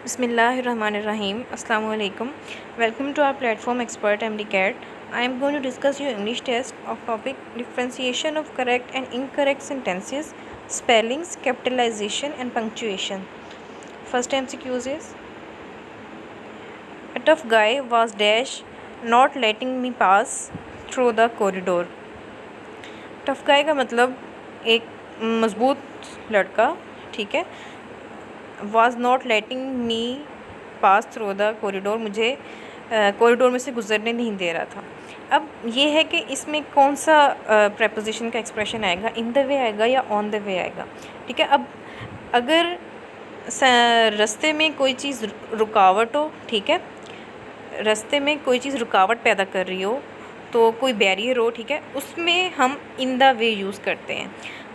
Bismillahirrahmanirrahim. Assalamu alaikum. Welcome to our platform Expert MD CAT. I am going to discuss your English test of topic differentiation of correct and incorrect sentences, spellings, capitalization and punctuation. First MCQs is a tough guy was dash not letting me pass through the corridor. Tough guy का मतलब एक मज़बूत लड़का, ठीक है, was not letting me pass through the corridor, मुझे corridor में से गुजरने नहीं दे रहा था। अब ये है कि इसमें कौन सा प्रेपोजिशन का एक्सप्रेशन आएगा, इन द वे आएगा या ऑन द वे आएगा, ठीक है। अब अगर रास्ते में कोई चीज़ रुकावट हो, ठीक है, रास्ते में कोई चीज़ रुकावट पैदा कर रही हो, तो कोई बैरियर हो, ठीक है, उसमें हम इन द वे यूज़ करते हैं।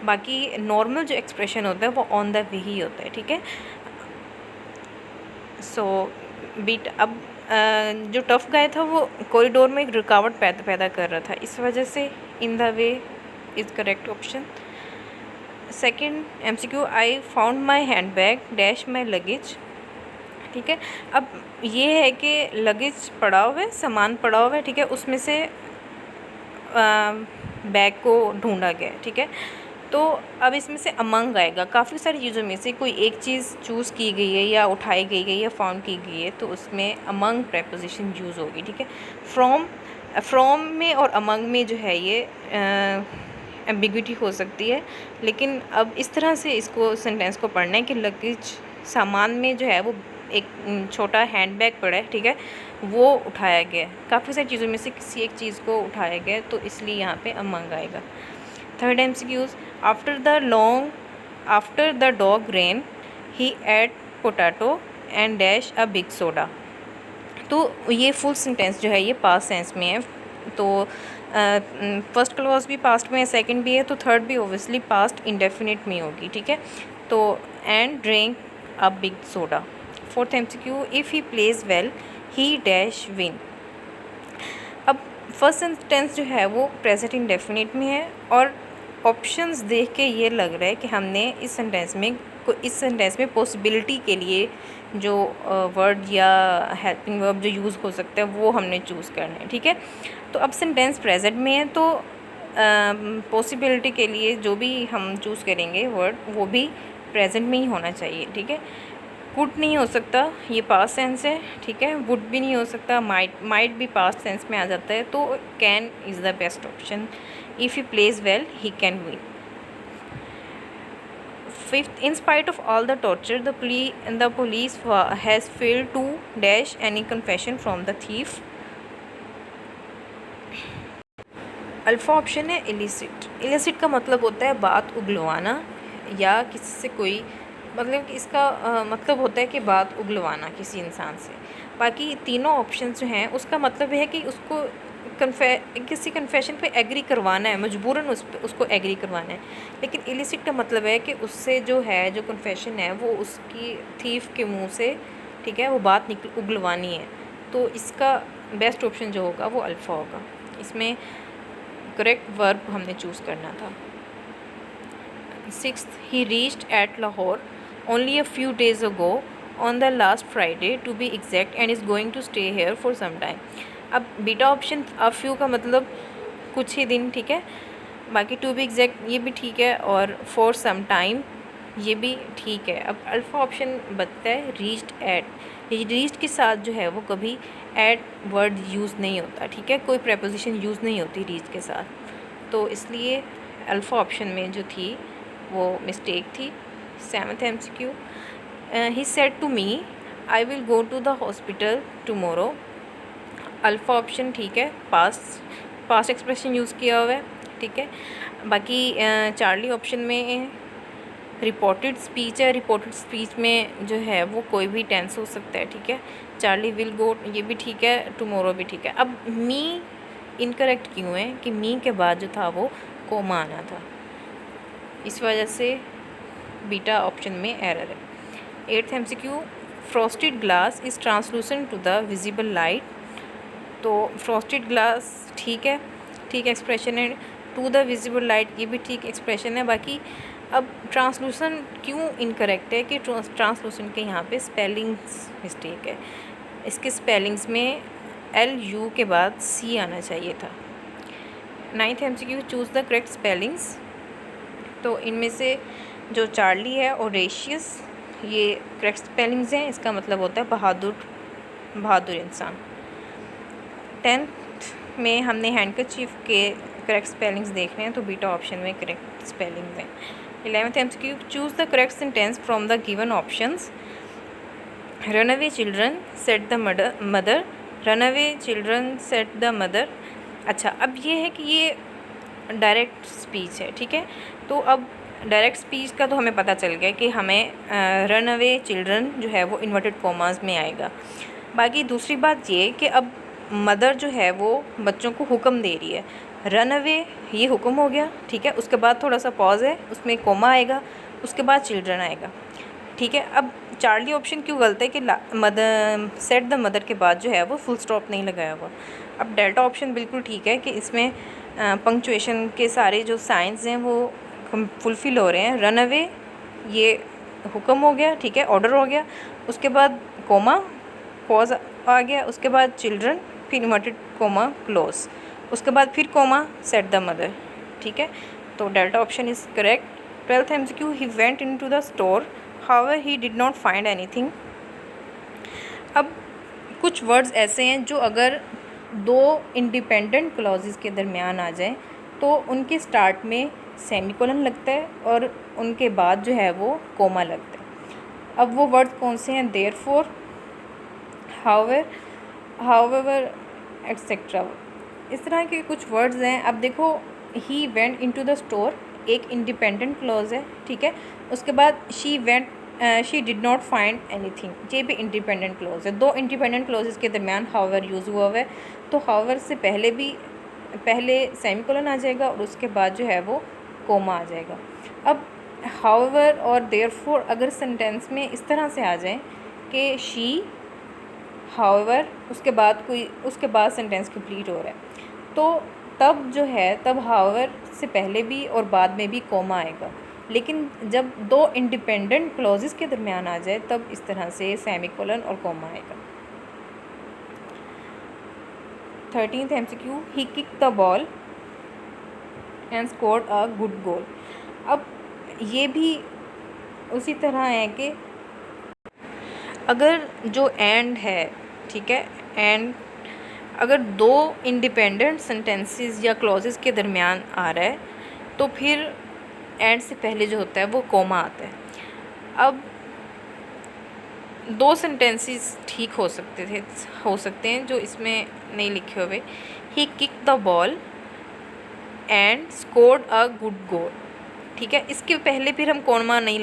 बाकी नॉर्मल जो एक्सप्रेशन होता है वो ऑन द वे ही होता है, ठीक है। सो बीट अब जो टफ गाय था वो कॉरिडोर में एक रुकावट पैदा कर रहा था, इस वजह से in the way is correct option. Second MCQ, I found my hand bag dash my luggage, ठीक है। अब ये है कि लगेज पड़ा हुआ है, सामान पड़ा हुआ है, ठीक है, उसमें से बैग को ढूंढा गया, ठीक है। तो अब इसमें से अमंग आएगा, काफ़ी सारी चीज़ों में से कोई एक चीज़ चूज़ की गई है या उठाई गई है या फाउंड की गई है, तो उसमें अमंग प्रेपोजिशन यूज़ होगी, ठीक है। फ्रॉम में और अमंग में जो है ये एम्बिग्विटी हो सकती है, लेकिन अब इस तरह से इसको सेंटेंस को पढ़ना है कि लगेज, सामान में जो है वो एक छोटा हैंडबैग पड़ा है, ठीक है, वो उठाया गया, काफ़ी सारी चीज़ों में से किसी एक चीज़ को उठाया गया, तो इसलिए यहाँ पे अमंग आएगा। Third MCQs, after the dog ran he ate potato and dash a big soda. तो ये फुल सेंटेंस जो है ये पास्ट टेंस में है, तो फर्स्ट क्लॉज भी पास्ट में है, सेकंड भी है, तो थर्ड भी ओबियसली पास्ट इंडेफिनिट में होगी, ठीक है। तो and drink a big soda. Fourth MCQ, if he plays well he dash win. अब फर्स्ट सेंटेंस जो है वो प्रेजेंट इंडेफिनिट में है, और ऑप्शंस देख के ये लग रहा है कि हमने इस सेंटेंस में पॉसिबिलिटी के लिए जो वर्ड या हेल्पिंग वर्ब जो यूज़ हो सकता है वो हमने चूज़ करना है, ठीक है। तो अब सेंटेंस प्रेजेंट में है, तो पॉसिबिलिटी के लिए जो भी हम चूज़ करेंगे वर्ड वो भी प्रेजेंट में ही होना चाहिए, ठीक है। कुड नहीं हो सकता, ये पास्ट टेंस है, ठीक है। वुड भी नहीं हो सकता, माइट भी पास्ट टेंस में आ जाता है, तो can is the best option. If he plays well he can win. Fifth, in spite of all the torture the police has failed to dash any confession from the thief. Alpha option है illicit. Illicit का मतलब होता है बात उगलवाना, या किसी से कोई, मतलब कि इसका मतलब होता है कि बात उगलवाना किसी इंसान से। बाकी तीनों ऑप्शन जो हैं उसका मतलब है कि उसको किसी कन्फेशन पे एग्री करवाना है, मजबूरन उसको एग्री करवाना है। लेकिन इलिसिट का मतलब है कि उससे जो है, जो कन्फेशन है वो उसकी थीफ के मुंह से, ठीक है, वो बात उगलवानी है। तो इसका बेस्ट ऑप्शन जो होगा वो अल्फ़ा होगा। इसमें करेक्ट वर्ब हमने चूज़ करना था। Sixth, he reached eight Lahore only a few days ago on the last Friday to be exact and is going to stay here for some time। अब beta option a few का मतलब कुछ ही दिन, ठीक है। बाकी to be exact ये भी ठीक है, और for some time ये भी ठीक है। अब अल्फ़ा ऑप्शन बचता है रीच्ड एट। रीच्ड के साथ जो है वो कभी एट वर्ड यूज़ नहीं होता, ठीक है, कोई प्रेपोजिशन यूज़ नहीं होती रीच्ड के साथ, तो इसलिए अल्फ़ा ऑप्शन में जो थी वो मिस्टेक थी। Seventh MCQ, he said to me I will go to the hospital tomorrow. Alpha option ठीक है, पास्ट एक्सप्रेशन यूज़ किया हुआ है, ठीक है। बाकी चार्ली ऑप्शन में रिपोर्टेड स्पीच है, रिपोर्टेड स्पीच में जो है वो कोई भी टेंस हो सकता है, ठीक है। चार्ली विल गो ये भी ठीक है, टमोरो भी ठीक है। अब मी इनकरेक्ट क्यों है कि मी के बाद जो था वो कोमा आना था, इस वजह से बीटा ऑप्शन में एरर है। Eighth MCQ, frosted glass is translucent to the visible light. तो फ्रॉस्टेड ग्लास ठीक है, ठीक एक्सप्रेशन है। टू द विजिबल लाइट ये भी ठीक एक्सप्रेशन है। बाकी अब ट्रांसलूसन क्यों इनकरेक्ट है कि ट्रांसलूसन के यहाँ पे स्पेलिंग्स मिस्टेक है। इसके स्पेलिंग्स में LU के बाद C आना चाहिए था। 9th MCQ, choose the correct spellings. तो इनमें से जो चार्ली है और रेशियस, ये करेक्ट स्पेलिंग्स हैं। इसका मतलब होता है बहादुर इंसान। 10th में हमने हैंडकरचीफ के करेक्ट स्पेलिंग्स देखने हैं, तो बीटा ऑप्शन में करेक्ट स्पेलिंग्स हैं। 11th MCQ, choose the correct sentence from the given options. Run away children set the mother, run away children set the mother. अच्छा, अब ये है कि ये डायरेक्ट स्पीच है, ठीक है। तो अब डायरेक्ट स्पीच का तो हमें पता चल गया कि हमें रन अवे चिल्ड्रन जो है वो इन्वर्टेड कॉमास में आएगा। बाकी दूसरी बात ये कि अब मदर जो है वो बच्चों को हुक्म दे रही है। रन अवे ये हुक्म हो गया, ठीक है। उसके बाद थोड़ा सा पॉज है, उसमें कोमा आएगा, उसके बाद चिल्ड्रन आएगा, ठीक है। अब चार्ली ऑप्शन क्यों गलत है कि मदर सेट द मदर के बाद जो है वो फुल स्टॉप नहीं लगाया हुआ। अब डेल्टा ऑप्शन बिल्कुल ठीक है कि इसमें पंक्चुएशन के सारे जो साइंस हैं वो फुलफ़िल हो रहे हैं। रन अवे ये हुक्म हो गया, ठीक है, ऑर्डर हो गया, उसके बाद कोमा, पॉज आ गया, उसके बाद चिल्ड्रन, फिर इन्वर्टेड कोमा क्लोज, उसके बाद फिर कोमा, सेट द मदर, ठीक है। तो delta option is correct. 12th MCQ, he went into the store, however he did not find anything. अब कुछ वर्ड्स ऐसे हैं जो अगर दो इंडिपेंडेंट क्लॉजेस के दरमियान आ जाएं तो उनके स्टार्ट में सेमीकोलन लगता है और उनके बाद जो है वो कोमा लगता है। अब वो वर्ड्स कौन से हैं? देयरफॉर, हाउएवर एक्सेट्रा, इस तरह के कुछ वर्ड्स हैं। अब देखो, he went into the store एक इंडिपेंडेंट क्लॉज है, ठीक है। उसके बाद she did not find anything, ये भी इंडिपेंडेंट क्लॉज है। दो इंडिपेंडेंट क्लॉजेस के दरमियान हाउएवर यूज़ हुआ है, तो हाउएवर से पहले सेमीकोलन आ जाएगा और उसके बाद जो है वो कोमा आ जाएगा। अब हाउएवर और देयरफॉर अगर सेंटेंस में इस तरह से आ जाए कि शी, हाउएवर, उसके बाद सेंटेंस कंप्लीट हो रहा है, तो तब जो है तब हाउएवर से पहले भी और बाद में भी कोमा आएगा। लेकिन जब दो इंडिपेंडेंट क्लॉजेस के दरमियान आ जाए तब इस तरह से सेमीकोलन और कोमा आएगा। 13th MCQ, he kick the ball and scored a good गोल। अब ये भी उसी तरह है कि अगर जो एंड है, ठीक है, एंड अगर दो इंडिपेंडेंट सेंटेंसेस या क्लॉजेस के दरमियान आ रहा है तो फिर एंड से पहले जो होता है वो कोमा आता है। अब दो सेंटेंसेस ठीक हो सकते हैं जो इसमें नहीं लिखे हुए। He kick the ball and scored a good goal, ठीक है। इसके पहले फिर हम कोमा नहीं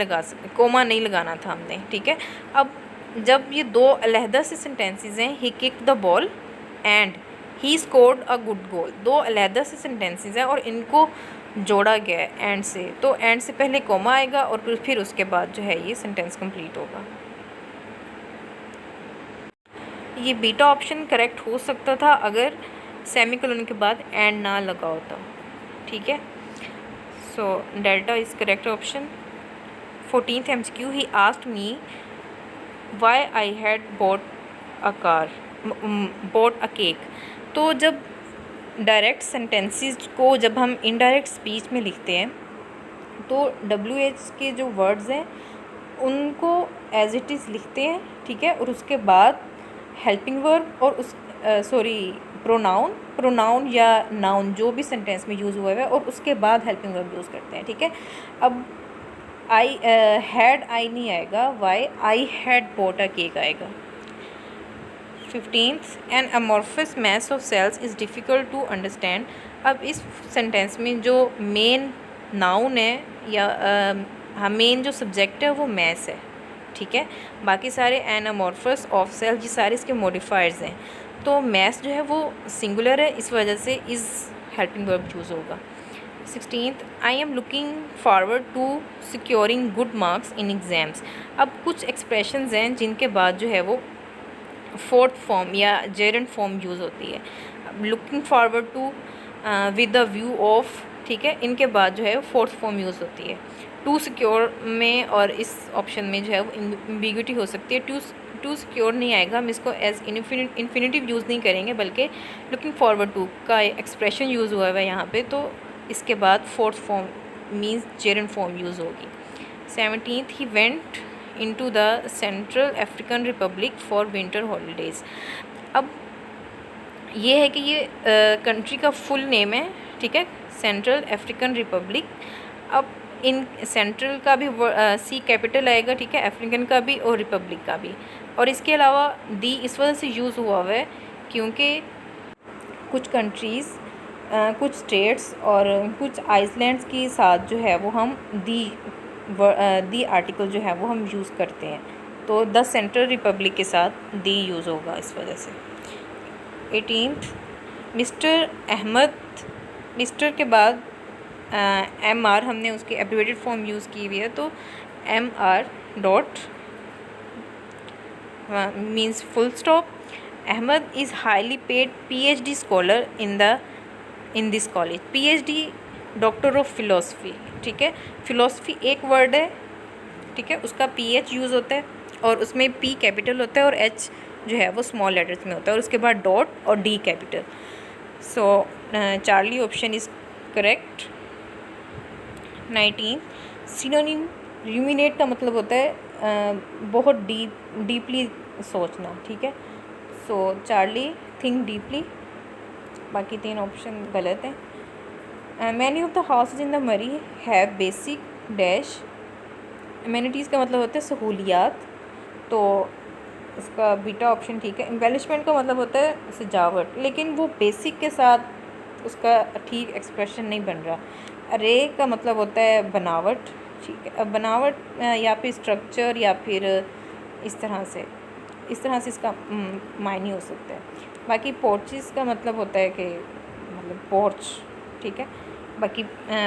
लगाना था हमने, ठीक है। अब जब ये दो अलहदा से सेंटेंसेस हैं, he kick the ball and he scored a good goal, दो अलहदा से सेंटेंसेस हैं और इनको जोड़ा गया है एंड से, तो एंड से पहले कोमा आएगा और फिर उसके बाद जो है ये सेंटेंस कंप्लीट होगा। ये बीटा ऑप्शन करेक्ट हो सकता था अगर सेमीकोलन के बाद एंड ना लगा होता, ठीक है। So delta is correct option. 14th MCQ, he asked me why I had bought a cake. तो जब डायरेक्ट सेंटेंसेस को जब हम इनडायरेक्ट स्पीच में लिखते हैं तो WH के जो वर्ड्स हैं उनको एज इट इज़ लिखते हैं, ठीक है। और उसके बाद हेल्पिंग वर्ब और प्रोनाउन या नाउन जो भी सेंटेंस में यूज़ हुआ है और उसके बाद हेल्पिंग वर्ब यूज़ करते हैं, ठीक है। अब आई नहीं आएगा, why I had bought a cake आएगा। 15th, an amorphous mass of cells is difficult to understand. अब इस सेंटेंस में जो मेन नाउन है या मेन जो सब्जेक्ट है वो मैस है, ठीक है। बाकी सारे एन अमॉर्फस ऑफ सेल्स ये सारे इसके मॉडिफायर्स हैं। तो मैस जो है वो सिंगुलर है, इस वजह से इज़ हेल्पिंग वर्ब यूज़ होगा। 16th, I am looking forward to securing good marks in exams. अब कुछ एक्सप्रेशंस हैं जिनके बाद जो है वो फोर्थ फॉर्म या जेरेंट फॉर्म यूज़ होती है। Looking forward to with the view of, ठीक है, इनके बाद जो है फोर्थ फॉर्म यूज़ होती है। टू सिक्योर में और इस ऑप्शन में जो है वो एम्बिग्युइटी हो सकती है। टू सिक्योर नहीं आएगा, हम इसको एज इन्फिनिटिव यूज़ नहीं करेंगे, बल्कि लुकिंग फॉरवर्ड टू का एक्सप्रेशन यूज़ हुआ है यहाँ पे, तो इसके बाद fourth form means gerund form use होगी। 17th he went into the central African Republic for winter holidays. अब ये है कि ये कंट्री का फुल नेम है, ठीक है, सेंट्रल अफ्रीकन रिपब्लिक। अब इन सेंट्रल का भी सी कैपिटल आएगा, ठीक है, अफ्रीकन का भी और रिपब्लिक का भी। और इसके अलावा दी इस वजह से यूज़ हुआ है क्योंकि कुछ कंट्रीज़, कुछ स्टेट्स और कुछ आइसलैंड्स के साथ जो है वो हम दी आर्टिकल जो है वो हम यूज़ करते हैं, तो द सेंट्रल रिपब्लिक के साथ दी यूज़ होगा इस वजह से। 18th मिस्टर अहमद, मिस्टर के बाद MR हमने उसकी एब्रिवेटेड फॉर्म यूज़ की हुई है, तो MR dot means full stop. Ahmed is highly paid PhD scholar in this college. PhD doctor of philosophy, ठीक है, फिलोसफी एक वर्ड है, ठीक है, उसका PH यूज़ होता है और उसमें P कैपिटल होता है और H जो है वो स्मॉल लेटर्स में होता है और उसके बाद डॉट और D capital. So Charlie option is correct. 19 synonym, ruminate का मतलब होता है बहुत डीपली सोचना, ठीक है, सो चार्ली थिंक डीपली। बाकी 3 ऑप्शन गलत हैं। Many of the houses in the मरी हैव बेसिक डैश। एमेनिटीज़ का मतलब होता है सहूलियात, तो इसका बीटा ऑप्शन ठीक है। एम्बेलिशमेंट का मतलब होता है सजावट, लेकिन वो बेसिक के साथ उसका ठीक एक्सप्रेशन नहीं बन रहा। अरे का मतलब होता है बनावट, ठीक है, अब बनावट या फिर स्ट्रक्चर या फिर इस तरह से इसका मायने हो सकता है। बाकी पोर्चेस का मतलब होता है कि मतलब पोर्च, ठीक है। बाकी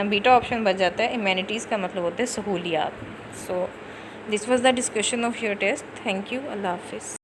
बीटा ऑप्शन बच जाता है। एमेनिटीज़ का मतलब होता है सहूलियात। So this was the discussion of your test. Thank you, अल्लाह हाफिज़।